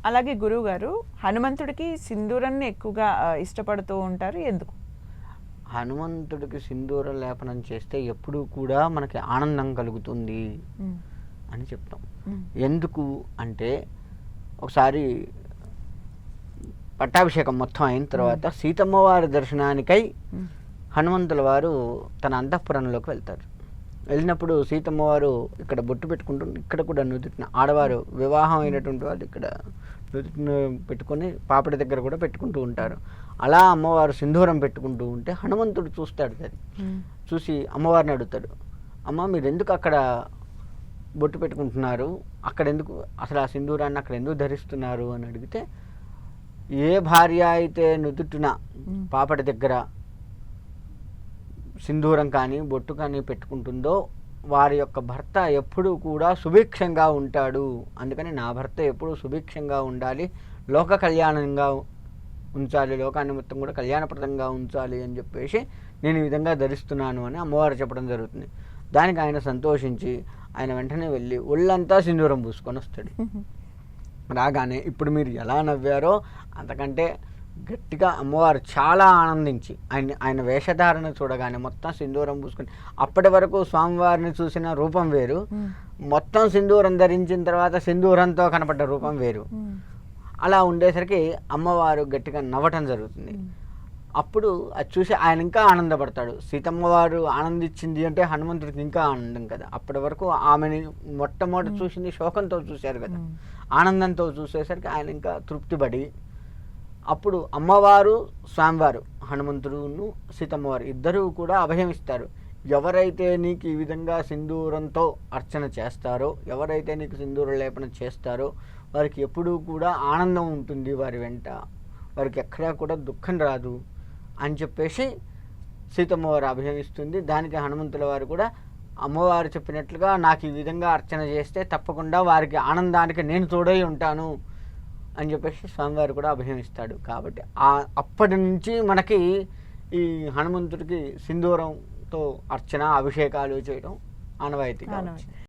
అలాగే గురువుగారు హనుమంతుడికి సింధూరాన్ని ఎక్కువగా ఇష్టపడుతూ ఉంటారు, ఎందుకు? హనుమంతుడికి సింధూర లేపనం చేస్తే ఎప్పుడూ కూడా మనకి ఆనందం కలుగుతుంది అని చెప్తాం. ఎందుకు అంటే ఒకసారి పట్టాభిషేకం మొత్తం అయిన తర్వాత సీతమ్మ వారి దర్శనానికై హనుమంతుల వారు తన అంతఃపురంలోకి వెళ్తారు. వెళ్ళినప్పుడు సీతమ్మ వారు ఇక్కడ బొట్టు పెట్టుకుంటూ, ఇక్కడ కూడా నుదుటిన ఆడవారు వివాహం అయినటువంటి వాళ్ళు ఇక్కడ నుదుటిన పెట్టుకొని పాపడి దగ్గర కూడా పెట్టుకుంటూ ఉంటారు. అలా అమ్మవారు సింధూరం పెట్టుకుంటూ ఉంటే హనుమంతుడు చూస్తాడు. అది చూసి అమ్మవారిని అడుగుతాడు, అమ్మ మీరు ఎందుకు అక్కడ బొట్టు పెట్టుకుంటున్నారు, అక్కడ ఎందుకు అసలు ఆ సింధూరాన్ని అక్కడ ఎందుకు ధరిస్తున్నారు అని అడిగితే, ఏ భార్య అయితే నుదుటిన పాపడి దగ్గర సింధూరం కానీ బొట్టు కానీ పెట్టుకుంటుందో వారి యొక్క భర్త ఎప్పుడూ కూడా సుభిక్షంగా ఉంటాడు. అందుకని నా భర్త ఎప్పుడూ సుభిక్షంగా ఉండాలి, లోక కళ్యాణంగా ఉంచాలి, లోకాన్ని మొత్తం కూడా కళ్యాణప్రదంగా ఉంచాలి అని చెప్పేసి నేను ఈ విధంగా ధరిస్తున్నాను అని అమ్మవారు చెప్పడం జరుగుతుంది. దానికి ఆయన సంతోషించి ఆయన వెంటనే వెళ్ళి ఒళ్ళంతా సింధూరం పూసుకొని వస్తాడు. రాగానే ఇప్పుడు మీరు ఎలా నవ్వారో అంతకంటే గట్టిగా అమ్మవారు చాలా ఆనందించి ఆయన వేషధారణ చూడగానే మొత్తం సింధూరం పూసుకొని, అప్పటి వరకు స్వామివారిని చూసిన రూపం వేరు, మొత్తం సింధూరం ధరించిన తర్వాత సింధూరంతో కనపడ్డ రూపం వేరు. అలా ఉండేసరికి అమ్మవారు గట్టిగా నవ్వటం జరుగుతుంది. అప్పుడు అది చూసి ఆయన ఇంకా ఆనందపడతాడు. సీతమ్మ వారు ఆనందించింది అంటే హనుమంతుడికి ఇంకా ఆనందం కదా. అప్పటి వరకు ఆమెని మొట్టమొదటి చూసింది శోకంతో చూశారు కదా, ఆనందంతో చూసేసరికి ఆయన ఇంకా తృప్తిపడి అప్పుడు అమ్మవారు స్వామివారు హనుమంతుడును సీతమ్మవారు ఇద్దరూ కూడా అభయమిస్తారు. ఎవరైతే నీకు ఈ విధంగా సింధూరంతో అర్చన చేస్తారో, ఎవరైతే నీకు సింధూర లేపన చేస్తారో వారికి ఎప్పుడూ కూడా ఆనందం ఉంటుంది, వారి వెంట వారికి ఎక్కడా కూడా దుఃఖం రాదు అని చెప్పేసి సీతమ్మవారు అభయమిస్తుంది. దానికి హనుమంతుల వారు కూడా అమ్మవారు చెప్పినట్లుగా నాకు ఈ విధంగా అర్చన చేస్తే తప్పకుండా వారికి ఆనందానికి నేను తోడై ఉంటాను అని చెప్పేసి స్వామివారు కూడా అభయమిస్తాడు. కాబట్టి అప్పటి నుంచి మనకి ఈ హనుమంతుడికి సింధూరంతో అర్చన అభిషేకాలు చేయడం ఆనవాయితీగా